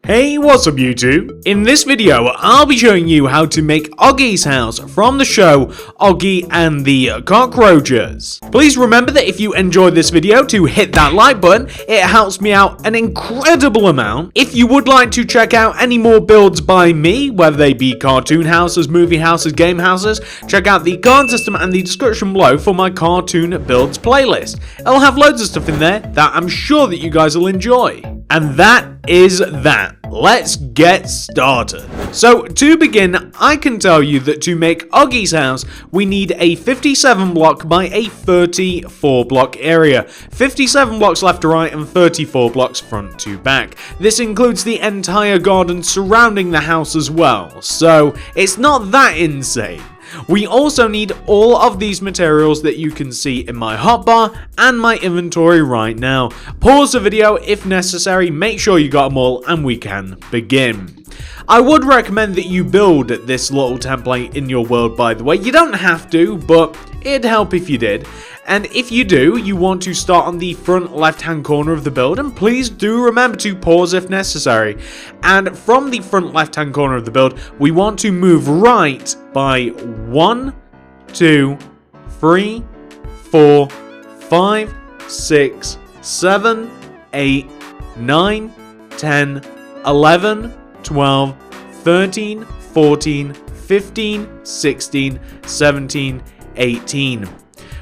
Hey, what's up YouTube? In this video, I'll be showing you how to make Oggy's house from the show Oggy and the Cockroaches. Please remember that if you enjoyed this video to hit that like button, it helps me out an incredible amount. If you would like to check out any more builds by me, whether they be cartoon houses, movie houses, game houses, check out the card system and the description below for my cartoon builds playlist. It'll have loads of stuff in there that I'm sure that you guys will enjoy. And that is that. Let's get started. So to begin, I can tell you that to make Oggy's house, we need a 57 block by a 34 block area. 57 blocks left to right and 34 blocks front to back. This includes the entire garden surrounding the house as well, so it's not that insane. We also need all of these materials that you can see in my hotbar and my inventory right now. Pause the video if necessary, make sure you got them all, and we can begin. I would recommend that you build this little template in your world, by the way. You don't have to, but it'd help if you did. And if you do, you want to start on the front left-hand corner of the build, and please do remember to pause if necessary. And from the front left-hand corner of the build, we want to move right by 1, 2, 3, 4, 5, 6, 7, 8, 9, 10, 11, 12, 13, 14, 15, 16, 17, 18.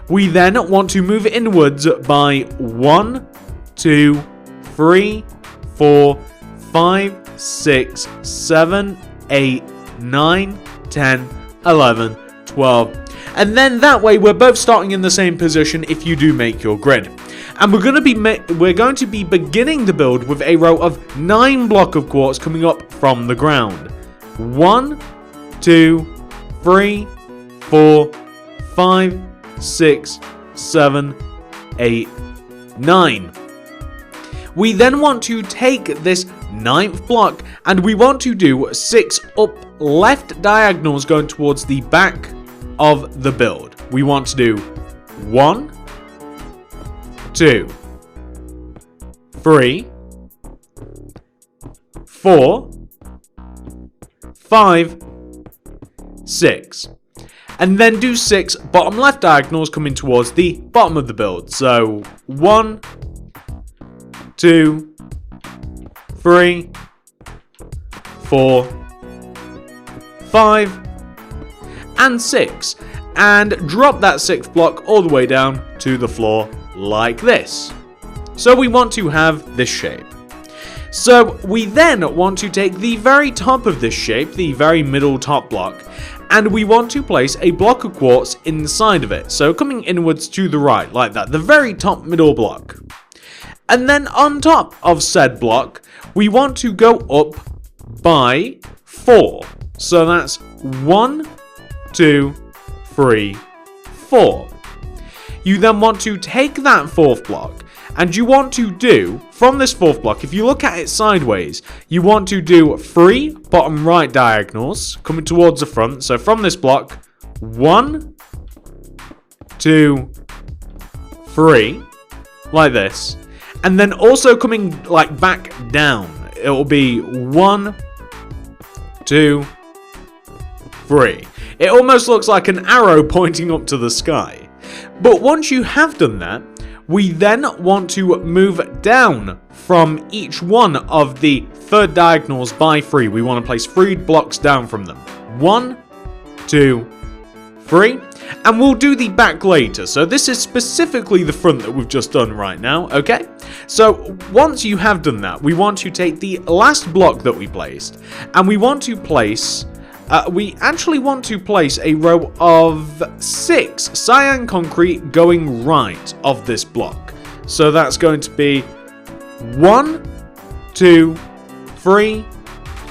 We then want to move inwards by 1, 2, 3, 4, 5, 6, 7, 8, 9, 10, 11, 12. And then that way we're both starting in the same position if you do make your grid. And we're going to be beginning the build with a row of 9 block of quartz coming up from the ground. 1, 2, 3, 4, 5, 6, 7, 8, 9. We then want to take this 9th block and we want to do 6 up left diagonals going towards the back of the build. We want to do 1, 2, 3, 4, 5, 6. And then do 6 bottom left diagonals coming towards the bottom of the build. So 1, 2, 3, 4, 5, and 6. And drop that 6th block all the way down to the floor like this. So we want to have this shape. So we then want to take the very top of this shape, the very middle top block, and we want to place a block of quartz inside of it. So coming inwards to the right, like that, the very top middle block. And then on top of said block, we want to go up by 4. So that's 1, 2, 3, 4. You then want to take that 4th block, and you want to do, from this 4th block, if you look at it sideways, you want to do 3 bottom right diagonals coming towards the front. So from this block, 1, 2, 3, like this. And then also coming like back down, it will be 1, 2, 3. It almost looks like an arrow pointing up to the sky. But once you have done that, we then want to move down from each one of the third diagonals by 3. We want to place 3 blocks down from them. 1, 2, 3. And we'll do the back later. So this is specifically the front that we've just done right now, okay? So once you have done that, we want to take the last block that we placed, and we want to place... we actually want to place a row of 6 cyan concrete going right of this block. So that's going to be 1, 2, 3,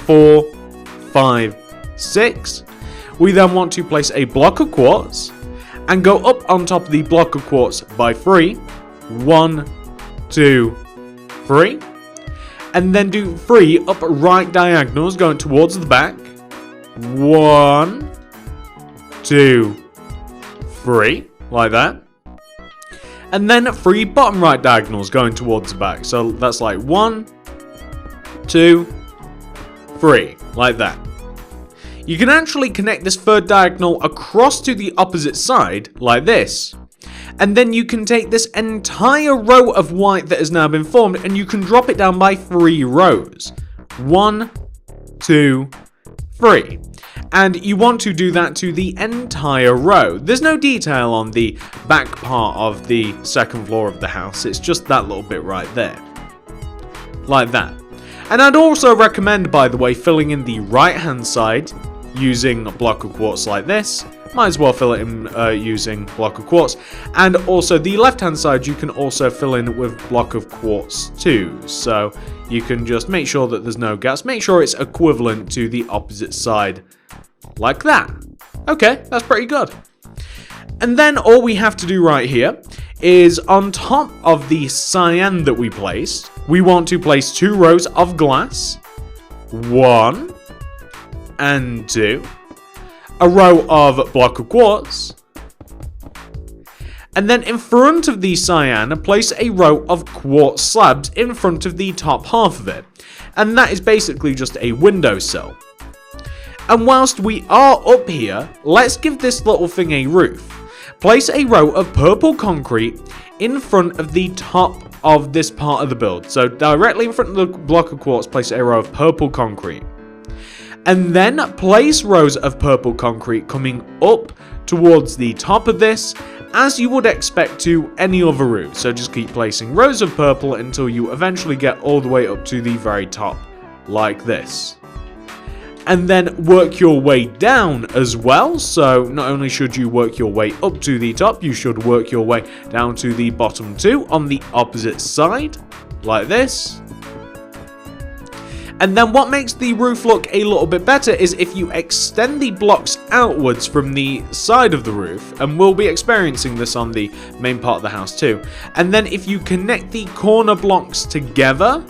4, 5, 6. We then want to place a block of quartz and go up on top of the block of quartz by 3. 1, 2, 3. And then do 3 up right diagonals going towards the back. 1, 2, 3, like that. And then 3 bottom right diagonals going towards the back. So that's like 1, 2, 3, like that. You can actually connect this third diagonal across to the opposite side, like this. And then you can take this entire row of white that has now been formed and you can drop it down by 3 rows. 1, 2, 3. And you want to do that to the entire row. There's no detail on the back part of the second floor of the house. It's just that little bit right there. Like that. And I'd also recommend, by the way, filling in the right hand side using a block of quartz like this. Might as well fill it in using block of quartz. And also the left hand side you can also fill in with block of quartz too. So you can just make sure that there's no gaps. Make sure it's equivalent to the opposite side. Like that. Okay, that's pretty good. And then all we have to do right here is on top of the cyan that we placed, we want to place 2 rows of glass. 1 and 2. A row of block of quartz. And then in front of the cyan, place a row of quartz slabs in front of the top half of it. And that is basically just a windowsill. And whilst we are up here, let's give this little thing a roof. Place a row of purple concrete in front of the top of this part of the build. So directly in front of the block of quartz, place a row of purple concrete. And then place rows of purple concrete coming up towards the top of this, as you would expect to any other roof. So just keep placing rows of purple until you eventually get all the way up to the very top, like this. And then work your way down as well. So not only should you work your way up to the top, you should work your way down to the bottom too on the opposite side, like this. And then what makes the roof look a little bit better is if you extend the blocks outwards from the side of the roof, and we'll be experiencing this on the main part of the house too. And then if you connect the corner blocks together,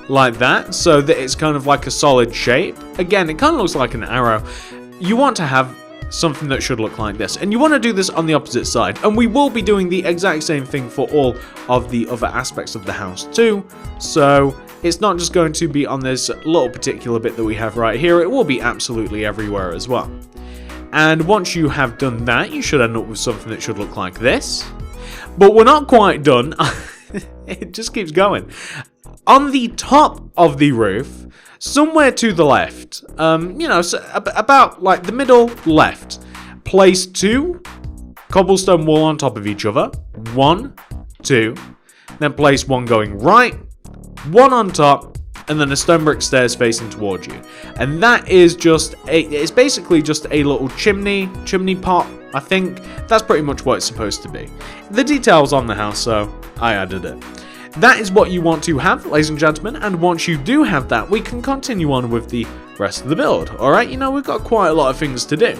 like that, so that it's kind of like a solid shape. Again, it kind of looks like an arrow. You want to have something that should look like this, and you want to do this on the opposite side, and we will be doing the exact same thing for all of the other aspects of the house too. So it's not just going to be on this little particular bit that we have right here, it will be absolutely everywhere as well. And once you have done that, you should end up with something that should look like this. But we're not quite done. It just keeps going. On the top of the roof, somewhere to the left, so about like the middle left, place 2 cobblestone wall on top of each other. 1, 2, then place 1 going right, 1 on top, and then a stone brick stairs facing towards you. And that is just it's basically just a little chimney pot, I think. That's pretty much what it's supposed to be. The details on the house, so I added it. That is what you want to have, ladies and gentlemen, and once you do have that, we can continue on with the rest of the build. Alright, we've got quite a lot of things to do.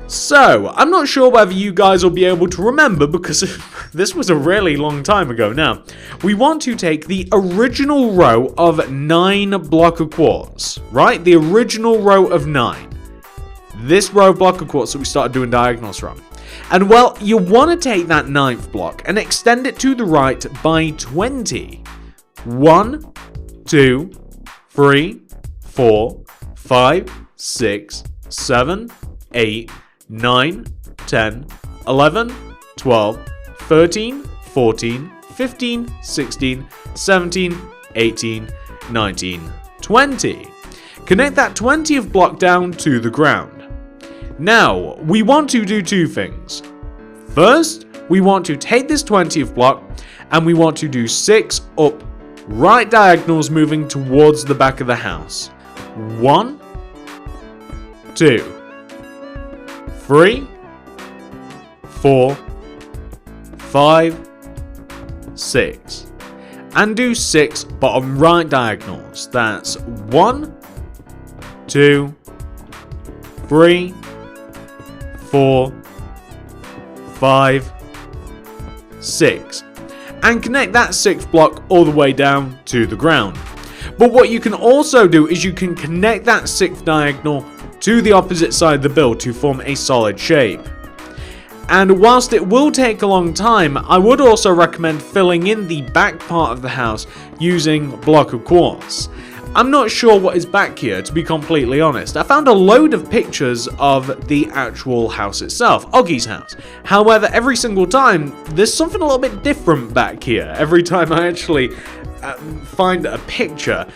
So, I'm not sure whether you guys will be able to remember, because this was a really long time ago now. We want to take the original row of 9 block of quartz, right? The original row of 9. This row of block of quartz that we started doing diagonals from. And well, you want to take that 9th block and extend it to the right by 20. 1, 2, 3, 4, 5, 6, 7, 8, 9, 10, 11, 12, 13, 14, 15, 16, 17, 18, 19, 20. Connect that 20th block down to the ground. Now, we want to do 2 things. First, we want to take this 20th block and we want to do 6 up right diagonals moving towards the back of the house. 1, 2, 3, 4, 5, 6. And do 6 bottom right diagonals. That's 1, 2, 3, 4, 5, 6. And connect that 6th block all the way down to the ground. But what you can also do is you can connect that 6th diagonal to the opposite side of the build to form a solid shape. And whilst it will take a long time, I would also recommend filling in the back part of the house using block of quartz. I'm not sure what is back here, to be completely honest. I found a load of pictures of the actual house itself, Oggy's house. However, every single time, there's something a little bit different back here. Every time I actually find a picture.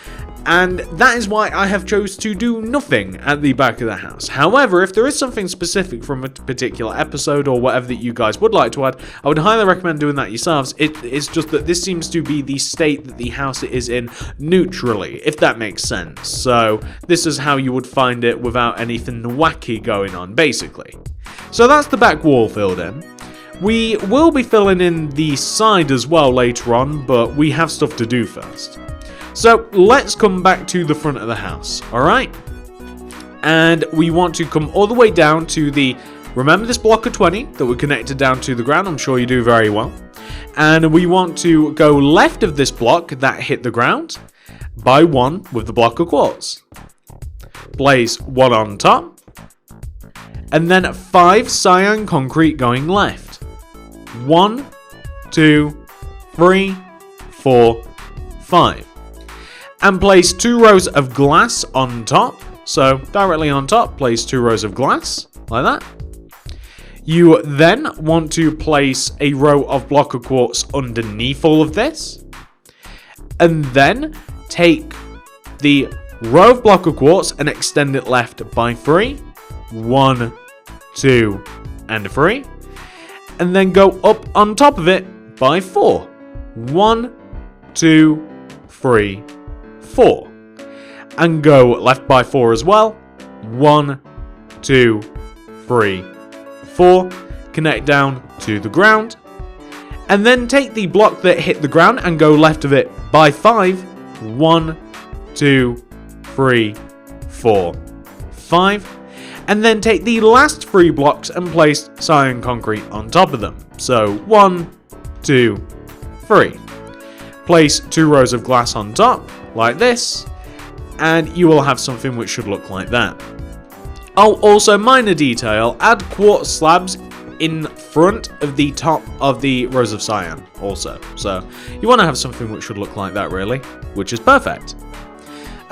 And that is why I have chose to do nothing at the back of the house. However, if there is something specific from a particular episode or whatever that you guys would like to add, I would highly recommend doing that yourselves. It's just that this seems to be the state that the house is in neutrally, if that makes sense. So this is how you would find it without anything wacky going on, basically. So that's the back wall filled in. We will be filling in the side as well later on, but we have stuff to do first. So let's come back to the front of the house, alright? And we want to come all the way down to the, remember this block of 20 that we connected down to the ground? I'm sure you do very well. And we want to go left of this block that hit the ground by 1 with the block of quartz. Place 1 on top. And then 5 cyan concrete going left. 1, 2, 3, 4, 5. And place 2 rows of glass on top. So directly on top, place 2 rows of glass, like that. You then want to place a row of block of quartz underneath all of this. And then take the row of block of quartz and extend it left by 3. 1, 2, and 3. And then go up on top of it by 4. 1, 2, 3, 4. And go left by 4 as well. 1, 2, 3, 4. Connect down to the ground. And then take the block that hit the ground and go left of it by 5. 1, 2, 3, 4, 5. And then take the last 3 blocks and place cyan concrete on top of them. So 1, 2, 3. Place 2 rows of glass on top, like this, and you will have something which should look like that. Oh, also minor detail, add quartz slabs in front of the top of the rows of cyan also. So you want to have something which should look like that really, which is perfect.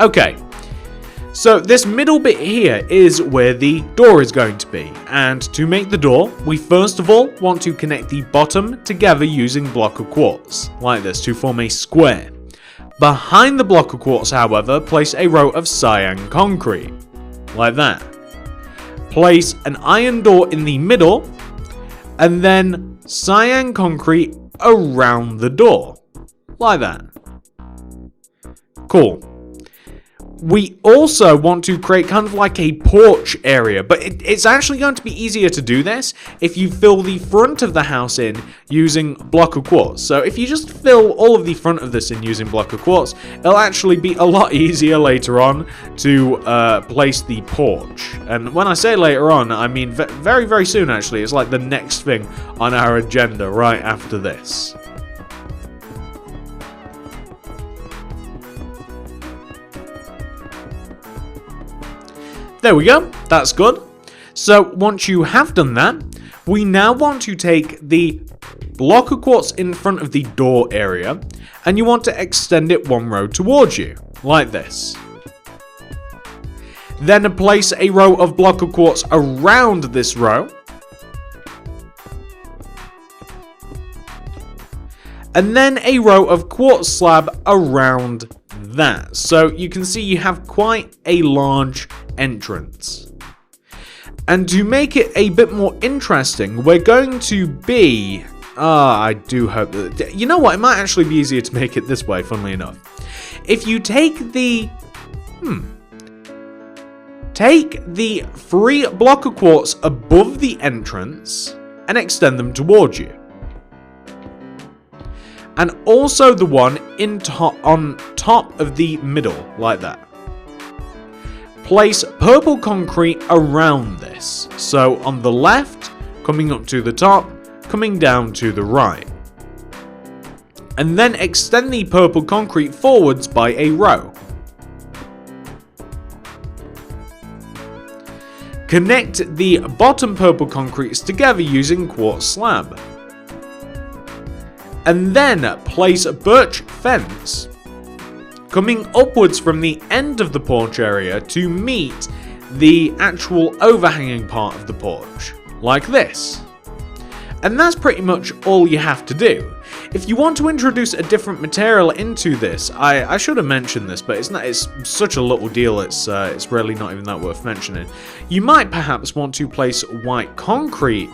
Okay, so this middle bit here is where the door is going to be, and to make the door, we first of all want to connect the bottom together using block of quartz, like this, to form a square. Behind the block of quartz, however, place a row of cyan concrete, like that. Place an iron door in the middle, and then cyan concrete around the door, like that. Cool. We also want to create kind of like a porch area, but it's actually going to be easier to do this if you fill the front of the house in using block of quartz. So if you just fill all of the front of this in using block of quartz, it'll actually be a lot easier later on to place the porch. And when I say later on, I mean very, very soon actually. It's like the next thing on our agenda right after this. There we go, that's good. So once you have done that, we now want to take the block of quartz in front of the door area, and you want to extend it 1 row towards you, like this. Then place a row of block of quartz around this row. And then a row of quartz slab around that. So you can see you have quite a large entrance. And to make it a bit more interesting, we're going to be... I do hope that... You know what? It might actually be easier to make it this way, funnily enough. If you take the... Take the 3 block of quartz above the entrance and extend them towards you. And also the one on top of the middle, like that. Place purple concrete around this. So on the left, coming up to the top, coming down to the right. And then extend the purple concrete forwards by a row. Connect the bottom purple concretes together using quartz slab. And then place a birch fence coming upwards from the end of the porch area to meet the actual overhanging part of the porch, like this. And that's pretty much all you have to do. If you want to introduce a different material into this, I should have mentioned this, but it's such a little deal, it's really not even that worth mentioning. You might perhaps want to place white concrete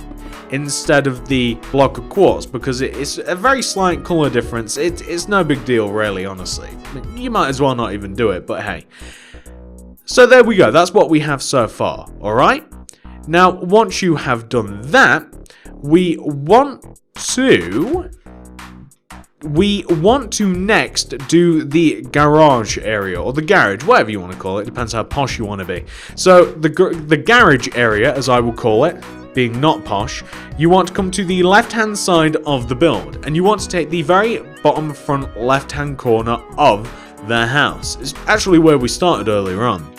instead of the block of quartz, because it's a very slight color difference. It's no big deal, really, honestly. You might as well not even do it, but hey. So there we go, that's what we have so far, alright? Now, once you have done that, we want to next do the garage area, or the garage, whatever you want to call it, depends how posh you want to be. So the garage area, as I will call it, being not posh, you want to come to the left hand side of the build, and you want to take the very bottom front left hand corner of the house. It's actually where we started earlier on.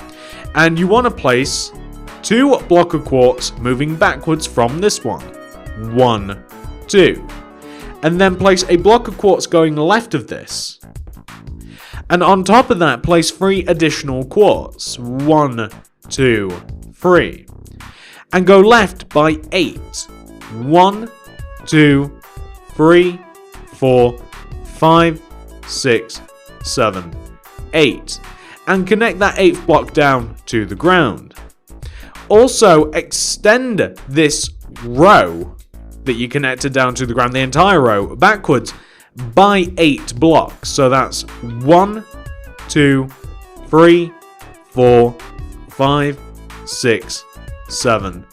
And you want to place 2 block of quartz moving backwards from this one. 1, 2. And then place a block of quartz going left of this. And on top of that, place 3 additional quartz. 1, 2, 3. And go left by 8. 1, 2, 3, 4, 5, 6, 7, 8. And connect that 8th block down to the ground. Also, extend this row that you connected down to the ground, the entire row, backwards by 8 blocks. So that's 1, 2, 3, 4, 5, 6, 7,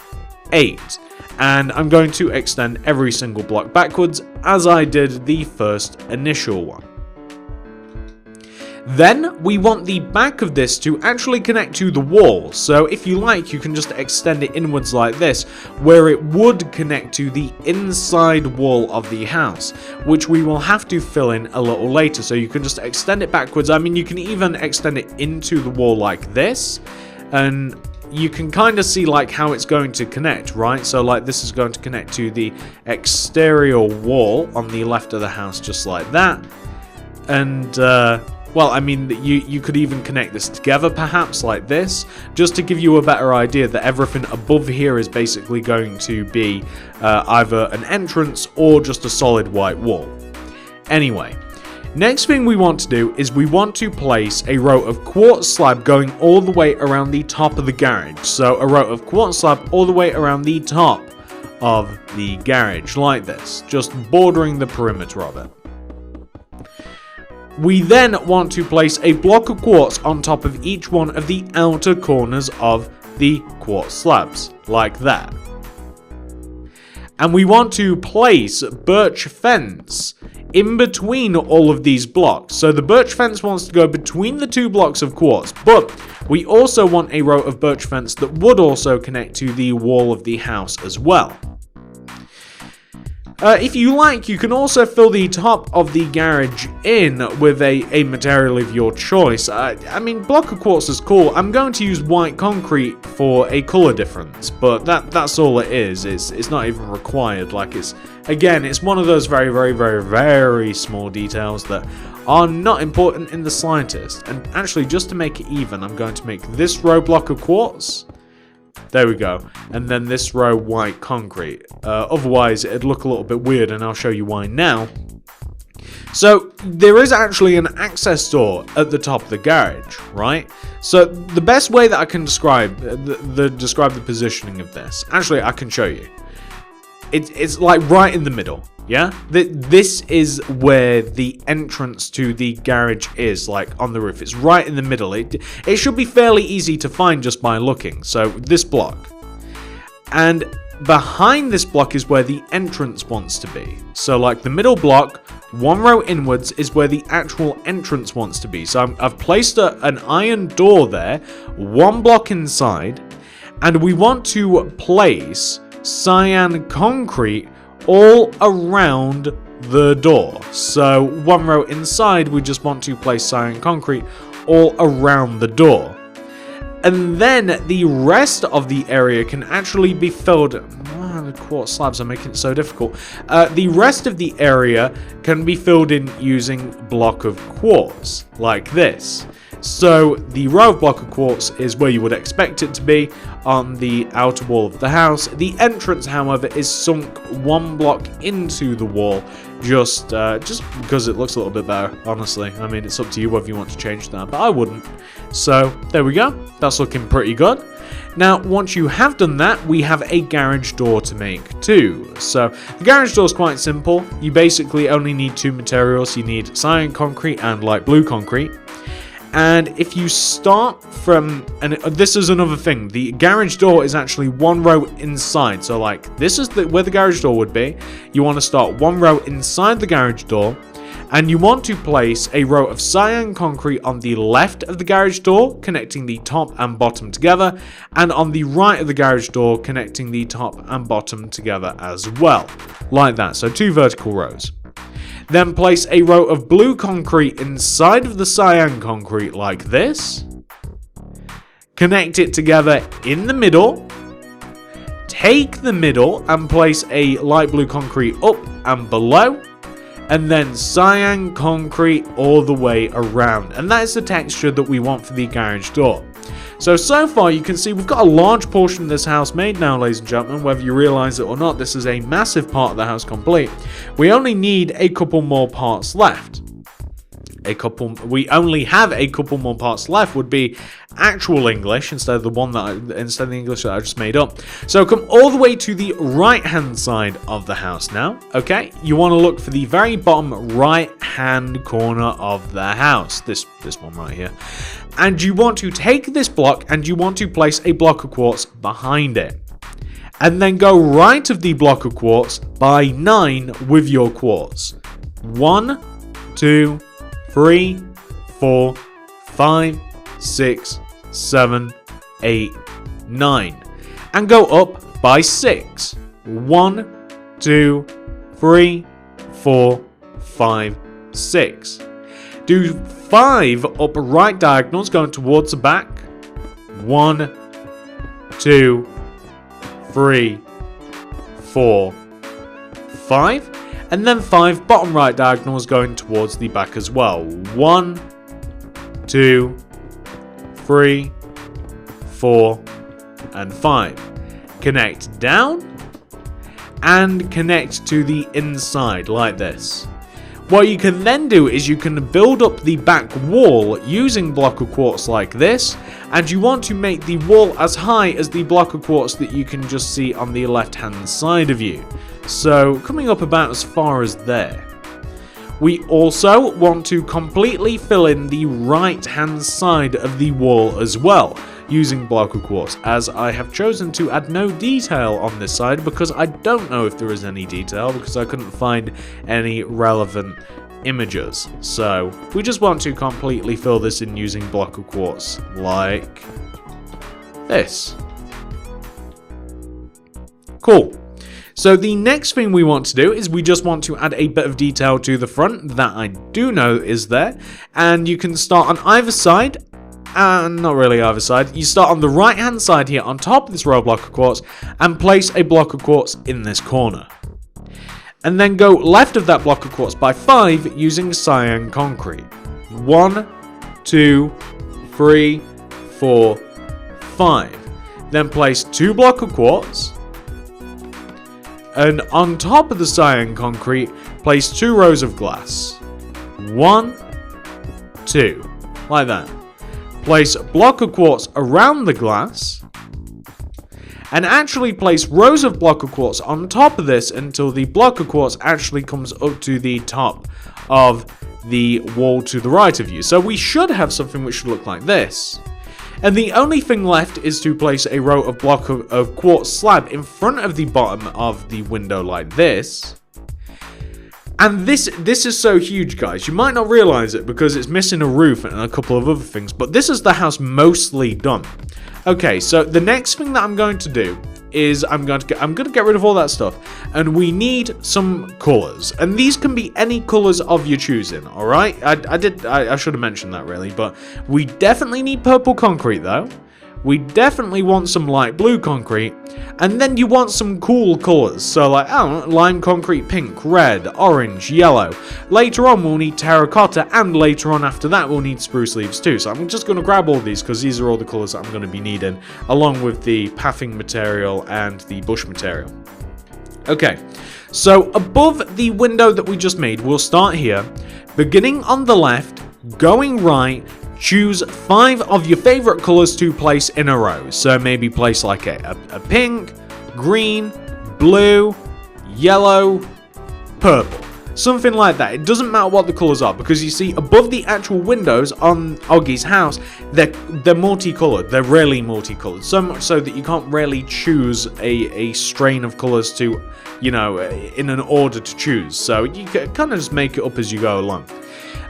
8. And I'm going to extend every single block backwards as I did the first initial one. Then we want the back of this to actually connect to the wall, so if you like you can just extend it inwards like this, where it would connect to the inside wall of the house, which we will have to fill in a little later. So you can just extend it backwards. I mean, you can even extend it into the wall like this, and you can kind of see like how it's going to connect, right? So like this is going to connect to the exterior wall on the left of the house, just like that. And well, I mean, you could even connect this together, perhaps, like this, just to give you a better idea that everything above here is basically going to be either an entrance or just a solid white wall. Anyway, next thing we want to do is we want to place a row of quartz slab going all the way around the top of the garage. So a row of quartz slab all the way around the top of the garage, like this, just bordering the perimeter of it. We then want to place a block of quartz on top of each one of the outer corners of the quartz slabs, like that. And we want to place birch fence in between all of these blocks. So the birch fence wants to go between the 2 blocks of quartz, but we also want a row of birch fence that would also connect to the wall of the house as well. If you like, you can also fill the top of the garage in with a material of your choice. I mean, block of quartz is cool. I'm going to use white concrete for a color difference, but that's all it is. It's not even required. Like, it's one of those very, very, very, very small details that are not important in the slightest. And actually, just to make it even, I'm going to make this row block of quartz. There we go. And then this row white concrete. Otherwise, it'd look a little bit weird, and I'll show you why now. So, there is actually an access door at the top of the garage, right? So, the best way that I can describe the positioning of this, actually, I can show you. It's like right in the middle, yeah? This is where the entrance to the garage is, like on the roof. It's right in the middle. It should be fairly easy to find just by looking. So this block. And behind this block is where the entrance wants to be. So like the middle block, 1 row inwards is where the actual entrance wants to be. So I've placed an iron door there, 1 block inside, and we want to place cyan concrete all around the door. So 1 row inside, we just want to place cyan concrete all around the door. And then the rest of the area can actually be filled. quartz slabs are making it so difficult. The rest of the area can be filled in using block of quartz, like this. So the row of block of quartz is where you would expect it to be on the outer wall of the house. The entrance, however, is sunk one block into the wall, just because it looks a little bit better, honestly. I mean, it's up to you whether you want to change that, but I wouldn't. So there we go. That's looking pretty good. Now, once you have done that, we have a garage door to make too. So the garage door is quite simple. You basically only need two materials. You need cyan concrete and light blue concrete. And if you start from, and this is another thing, the garage door is actually one row inside. So like, this is where the garage door would be. You want to start one row inside the garage door, and you want to place a row of cyan concrete on the left of the garage door, connecting the top and bottom together, and on the right of the garage door, connecting the top and bottom together as well. Like that, so two vertical rows. Then place a row of blue concrete inside of the cyan concrete like this. Connect it together in the middle. Take the middle and place a light blue concrete up and below. And then cyan concrete all the way around. And that is the texture that we want for the garage door. So far you can see we've got a large portion of this house made now, ladies and gentlemen. Whether you realize it or not, this is a massive part of the house complete. We only need a couple more parts left. We only have a couple more parts left would be actual English instead of the English that I just made up. So come all the way to the right hand side of the house now. Okay, you want to look for the very bottom right hand corner of the house. This one right here. And you want to take this block and you want to place a block of quartz behind it. And then go right of the block of quartz by 9 with your quartz. 1, 2, 3, 4, 5, 6, 7, 8, 9. And go up by 6. 1, 2, 3, 4, 5, 6. Do 5 up right diagonals going towards the back. 1, 2, 3, 4, 5. And then 5 bottom right diagonals going towards the back as well. 1, 2, 3, 4, and 5. Connect down and connect to the inside like this. What you can then do is you can build up the back wall using block of quartz like this, and you want to make the wall as high as the block of quartz that you can just see on the left hand side of you. So coming up about as far as there. We also want to completely fill in the right hand side of the wall as well using block of quartz, as I have chosen to add no detail on this side because I don't know if there is any detail because I couldn't find any relevant images. So we just want to completely fill this in using block of quartz like this. Cool. So the next thing we want to do is we just want to add a bit of detail to the front that I do know is there, and you can start on either side. Not really either side. You start on the right hand side here on top of this row block of quartz and place a block of quartz in this corner. And then go left of that block of quartz by 5 using cyan concrete. 1, 2, 3, 4, 5. Then place 2 block of quartz. And on top of the cyan concrete, place 2 rows of glass. 1, 2. Like that. Place block of quartz around the glass, and actually place rows of block of quartz on top of this until the block of quartz actually comes up to the top of the wall to the right of you. So we should have something which should look like this. And the only thing left is to place a row of block of quartz slab in front of the bottom of the window like this. And this is so huge, guys. You might not realize it because it's missing a roof and a couple of other things, but this is the house mostly done. Okay, so the next thing that I'm going to do is I'm going to get rid of all that stuff, and we need some colors, and these can be any colors of your choosing. All right, I should have mentioned that really, but we definitely need purple concrete though. we definitely want some light blue concrete, and then you want some cool colors, so like, I don't know, lime concrete, pink, red, orange, yellow. Later on we'll need terracotta, and later on after that we'll need spruce leaves too, so I'm just going to grab all these because these are all the colors that I'm going to be needing, along with the pathing material and the bush material. Okay, so above the window that we just made, we'll start here, beginning on the left, going right. Choose 5 of your favorite colors to place in a row. So maybe place like a pink, green, blue, yellow, purple. Something like that. It doesn't matter what the colors are, because you see above the actual windows on Oggy's house, they're multicolored. They're really multicolored. So much so that you can't really choose a strain of colors to, you know, in an order to choose. So you can kind of just make it up as you go along.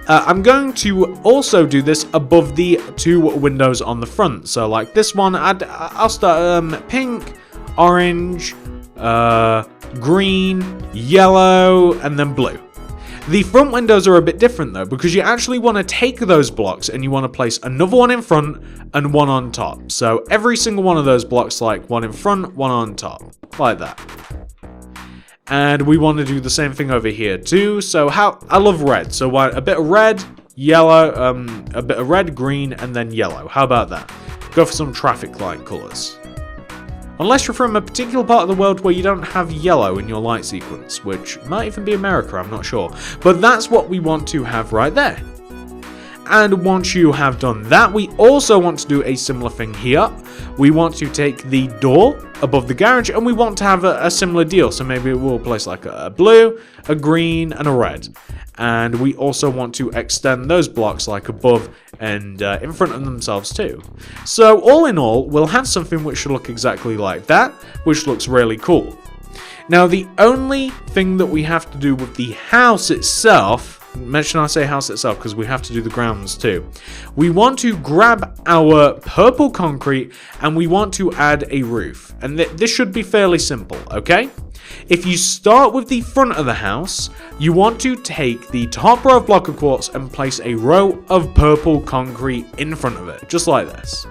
I'm going to also do this above the 2 windows on the front. So like this one, I'll start pink, orange, green, yellow, and then blue. The front windows are a bit different though, because you actually want to take those blocks and you want to place another one in front and one on top. So every single one of those blocks, like one in front, one on top, like that. And we want to do the same thing over here too. So I love red. So a bit of red, yellow, a bit of red, green, and then yellow. How about that? Go for some traffic light colors. Unless you're from a particular part of the world where you don't have yellow in your light sequence, which might even be America, I'm not sure. But that's what we want to have right there. And once you have done that, we also want to do a similar thing here. We want to take the door above the garage and we want to have a similar deal. So maybe we'll place like a blue, a green, and a red. And we also want to extend those blocks like above and in front of themselves too. So all in all, we'll have something which should look exactly like that, which looks really cool. Now the only thing that we have to do with the house itself, mention I say house itself because we have to do the grounds too. We want to grab our purple concrete and we want to add a roof. And this should be fairly simple, okay? If you start with the front of the house, you want to take the top row of block of quartz and place a row of purple concrete in front of it, just like this.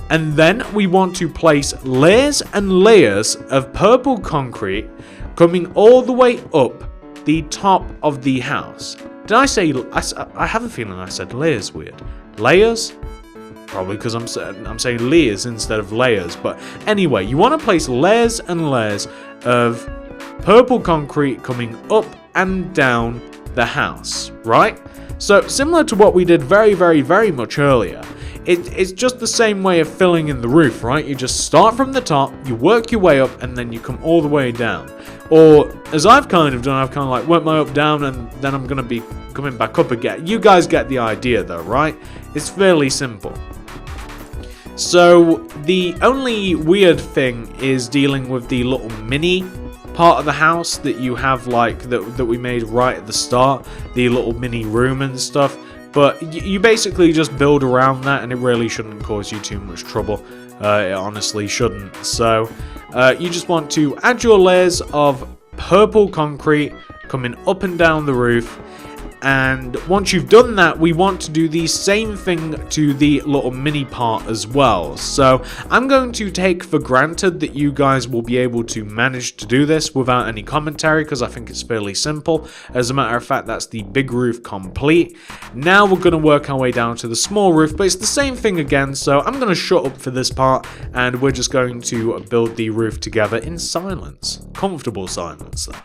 And then we want to place layers and layers of purple concrete coming all the way up the top of the house. Did I say, I have a feeling I said layers weird. Layers? Probably because I'm saying layers instead of layers. But anyway, you want to place layers and layers of purple concrete coming up and down the house, right? So similar to what we did very, very, very much earlier. It's just the same way of filling in the roof, right? You just start from the top, you work your way up, and then you come all the way down. Or, as I've kind of done, I've kind of like worked my up down, and then I'm going to be coming back up again. You guys get the idea though, right? It's fairly simple. So, the only weird thing is dealing with the little mini part of the house that you have, like, that we made right at the start. The little mini room and stuff. But you basically just build around that, and it really shouldn't cause you too much trouble. It honestly shouldn't. So you just want to add your layers of purple concrete coming up and down the roof. And once you've done that, we want to do the same thing to the little mini part as well. So I'm going to take for granted that you guys will be able to manage to do this without any commentary, because I think it's fairly simple. As a matter of fact, that's the big roof complete. Now we're going to work our way down to the small roof, but it's the same thing again. So I'm going to shut up for this part, and we're just going to build the roof together in silence. Comfortable silence though.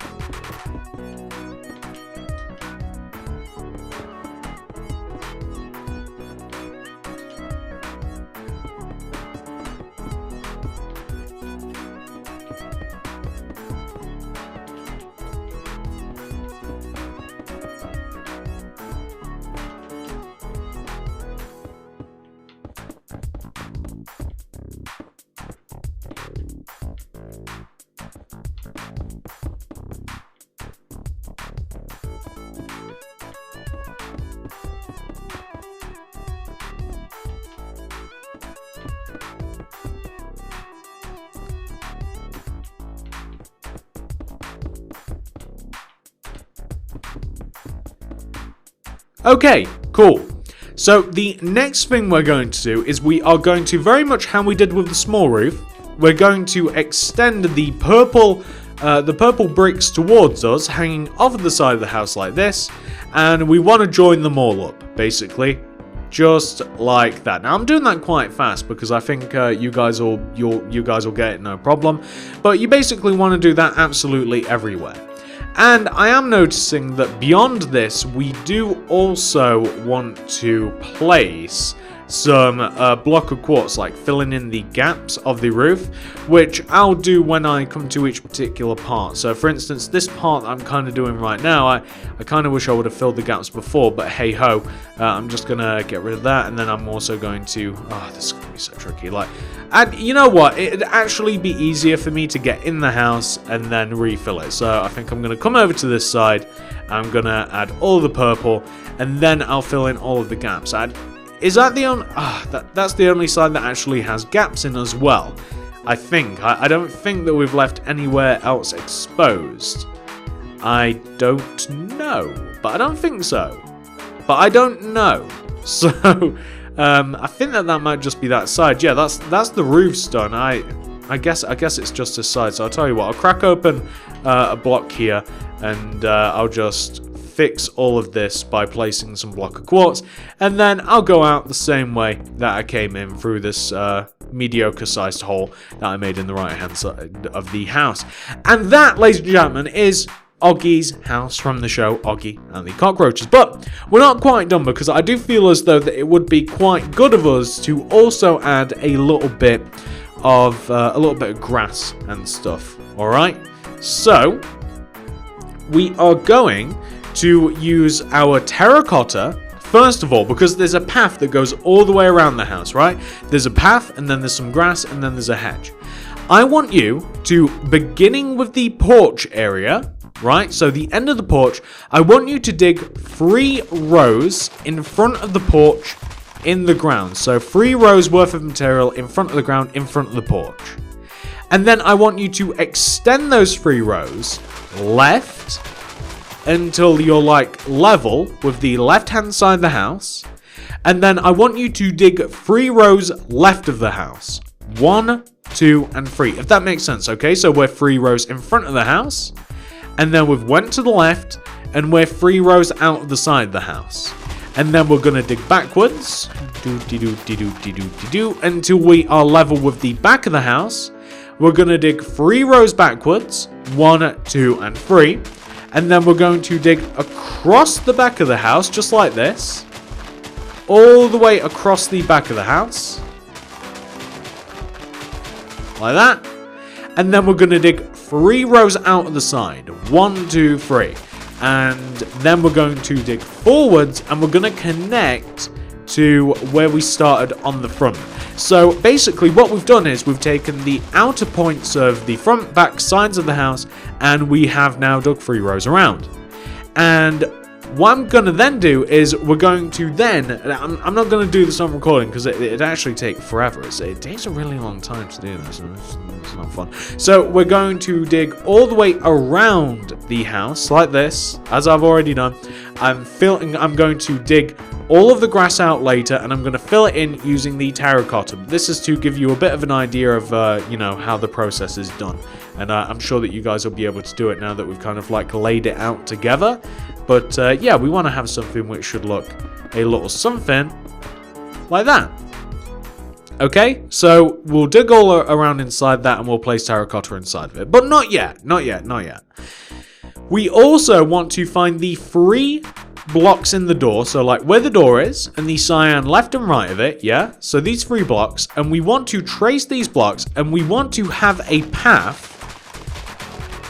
Okay, cool. So the next thing we're going to do is we are going to, very much how we did with the small roof, we're going to extend the purple bricks towards us, hanging off the side of the house like this, and we want to join them all up, basically, just like that. Now I'm doing that quite fast because I think you guys will get it no problem, but you basically want to do that absolutely everywhere. And I am noticing that beyond this, we do also want to place some block of quartz, like filling in the gaps of the roof, which I'll do when I come to each particular part. So for instance, this part I'm kind of doing right now, I kind of wish I would have filled the gaps before, but hey ho, I'm just gonna get rid of that, and then I'm also going to, this is gonna be so tricky, and you know what, it'd actually be easier for me to get in the house and then refill it. So I think I'm gonna come over to this side, I'm gonna add all the purple, and then I'll fill in all of the gaps. Is that the only... that's the only side that actually has gaps in as well, I think. I don't think that we've left anywhere else exposed. I don't know. But I don't think so. But I don't know. So, I think that might just be that side. Yeah, that's the roof's done. I guess it's just this side. So I'll tell you what. I'll crack open a block here. And I'll just fix all of this by placing some block of quartz, and then I'll go out the same way that I came in through this mediocre sized hole that I made in the right hand side of the house. And that, ladies and gentlemen, is Oggy's house from the show Oggy and the Cockroaches. But we're not quite done, because I do feel as though that it would be quite good of us to also add a little bit of grass and stuff. All right, so we are going to use our terracotta first of all, because there's a path that goes all the way around the house, right? There's a path, and then there's some grass, and then there's a hedge. I want you to, beginning with the porch area, right? So the end of the porch, I want you to dig 3 rows in front of the porch in the ground. So 3 rows worth of material in front of the ground, in front of the porch. And then I want you to extend those 3 rows left until you're like level with the left hand side of the house, and then I want you to dig 3 rows left of the house, 1, 2, and 3, if that makes sense. Okay, so we're 3 rows in front of the house, and then we've went to the left, and we're 3 rows out of the side of the house, and then we're gonna dig backwards, until we are level with the back of the house. We're gonna dig 3 rows backwards, 1, 2, and 3. And then we're going to dig across the back of the house, just like this. All the way across the back of the house. Like that. And then we're going to dig 3 rows out of the side. 1, 2, 3. And then we're going to dig forwards, and we're going to connect to where we started on the front. So basically what we've done is we've taken the outer points of the front, back, sides of the house, and we have now dug 3 rows around. And what I'm going to then do is we're going to then, I'm not going to do this on recording because it actually takes forever. It takes a really long time to do this, and it's not fun. So we're going to dig all the way around the house like this, as I've already done. I'm going to dig all of the grass out later, and I'm going to fill it in using the terracotta. This is to give you a bit of an idea of, how the process is done. And I'm sure that you guys will be able to do it now that we've kind of like laid it out together. But yeah, we want to have something which should look a little something like that. Okay, so we'll dig all around inside that, and we'll place terracotta inside of it. But not yet. We also want to find the 3 blocks in the door, so like where the door is, and the cyan left and right of it, yeah? So these 3 blocks, and we want to trace these blocks, and we want to have a path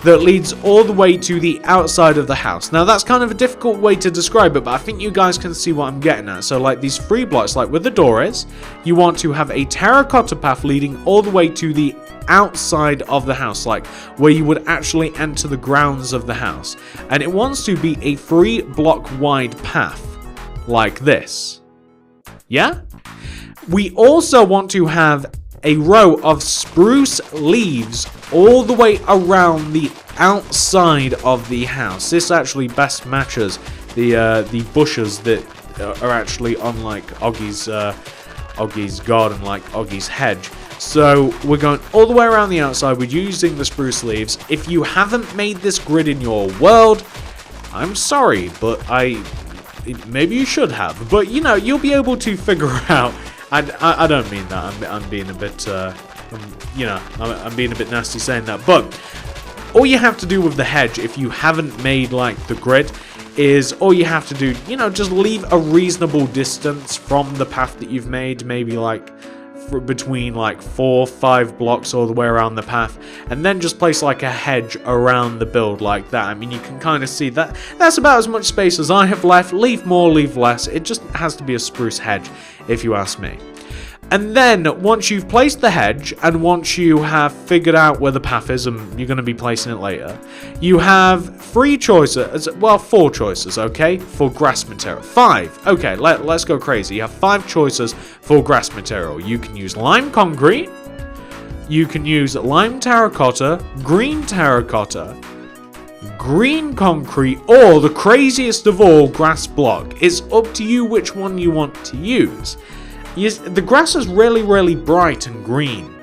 that leads all the way to the outside of the house. Now that's kind of a difficult way to describe it, but I think you guys can see what I'm getting at. So like these 3 blocks, like where the door is, you want to have a terracotta path leading all the way to the outside of the house, like where you would actually enter the grounds of the house. And it wants to be a 3 block wide path like this. Yeah? We also want to have a row of spruce leaves all the way around the outside of the house. This actually best matches the bushes that are actually on like Oggy's garden, like Oggy's hedge. So we're going all the way around the outside. We're using the spruce leaves. If you haven't made this grid in your world, I'm sorry, but maybe you should have. But you know, you'll be able to figure out. I don't mean that. I'm being a bit, I'm being a bit nasty saying that. But all you have to do with the hedge, if you haven't made like the grid, is all you have to do, just leave a reasonable distance from the path that you've made, maybe like between like 4 or 5 blocks all the way around the path, and then just place like a hedge around the build like that. I mean, you can kind of see that that's about as much space as I have left. Leave more, leave less. It just has to be a spruce hedge, if you ask me. And then, once you've placed the hedge, and once you have figured out where the path is, and you're going to be placing it later, you have 4 choices, okay, for grass material. 5. Okay, let's go crazy. You have 5 choices for grass material. You can use lime concrete, you can use lime terracotta, green concrete, or the craziest of all, grass block. It's up to you which one you want to use. Yes, the grass is really, really bright and green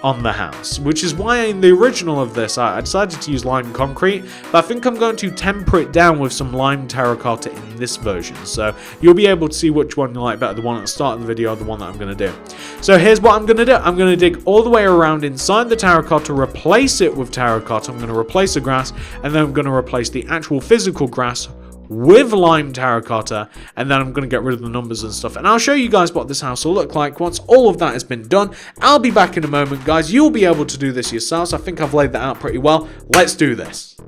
on the house, which is why in the original of this I decided to use lime concrete, but I think I'm going to temper it down with some lime terracotta in this version, so you'll be able to see which one you like better, the one at the start of the video or the one that I'm going to do. So here's what I'm going to do. I'm going to dig all the way around inside the terracotta, replace it with terracotta, I'm going to replace the grass, and then I'm going to replace the actual physical grass with lime terracotta, and then I'm going to get rid of the numbers and stuff, and I'll show you guys what this house will look like once all of that has been done. I'll be back in a moment, guys. You'll be able to do this yourselves. I think I've laid that out pretty well. Let's do this.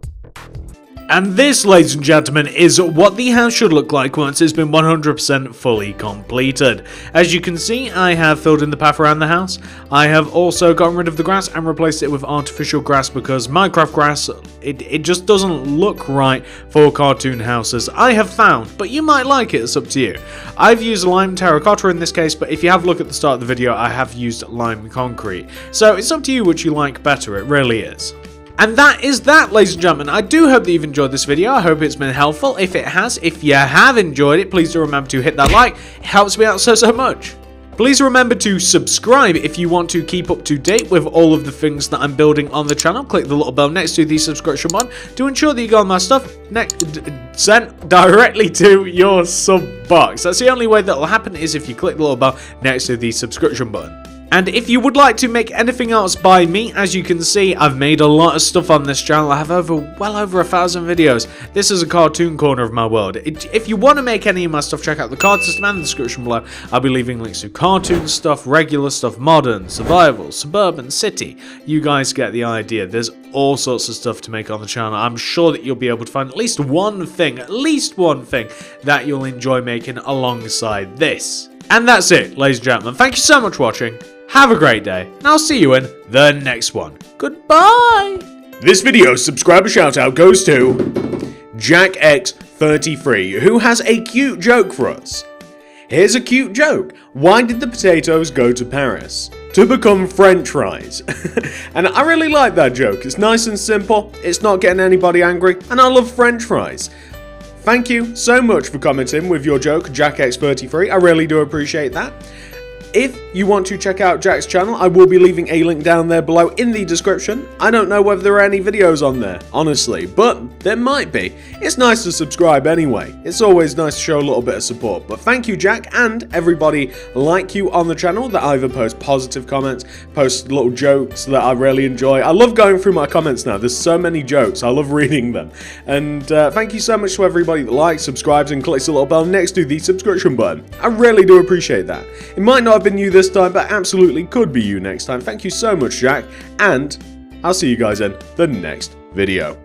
And this, ladies and gentlemen, is what the house should look like once it's been 100% fully completed. As you can see, I have filled in the path around the house. I have also gotten rid of the grass and replaced it with artificial grass because Minecraft grass, it just doesn't look right for cartoon houses, I have found, but you might like it, it's up to you. I've used lime terracotta in this case, but if you have a look at the start of the video, I have used lime concrete. So it's up to you which you like better, it really is. And that is that, ladies and gentlemen. I do hope that you've enjoyed this video. I hope it's been helpful. If it has, if you have enjoyed it, please do remember to hit that like. It helps me out so much. Please remember to subscribe if you want to keep up to date with all of the things that I'm building on the channel. Click the little bell next to the subscription button to ensure that you got my stuff sent directly to your sub box. That's the only way that will happen, is if you click the little bell next to the subscription button. And if you would like to make anything else by me, as you can see, I've made a lot of stuff on this channel. I have well over 1,000 videos. This is a cartoon corner of my world. If you want to make any of my stuff, check out the card system and the description below. I'll be leaving links to cartoon stuff, regular stuff, modern, survival, suburban, city. You guys get the idea. There's all sorts of stuff to make on the channel. I'm sure that you'll be able to find at least one thing that you'll enjoy making alongside this. And that's it, ladies and gentlemen. Thank you so much for watching. Have a great day, and I'll see you in the next one. Goodbye! This video's subscriber shoutout goes to JackX33, who has a cute joke for us. Here's a cute joke. Why did the potatoes go to Paris? To become French fries. And I really like that joke. It's nice and simple, it's not getting anybody angry, and I love French fries. Thank you so much for commenting with your joke, JackX33. I really do appreciate that. If you want to check out Jack's channel, I will be leaving a link down there below in the description. I don't know whether there are any videos on there, honestly, but there might be. It's nice to subscribe anyway. It's always nice to show a little bit of support. But thank you, Jack, and everybody like you on the channel that either post positive comments, post little jokes that I really enjoy. I love going through my comments now. There's so many jokes. I love reading them. And thank you so much to everybody that likes, subscribes, and clicks the little bell next to the subscription button. I really do appreciate that. It might not have been you this time, but absolutely could be you next time. Thank you so much, Jack, and I'll see you guys in the next video.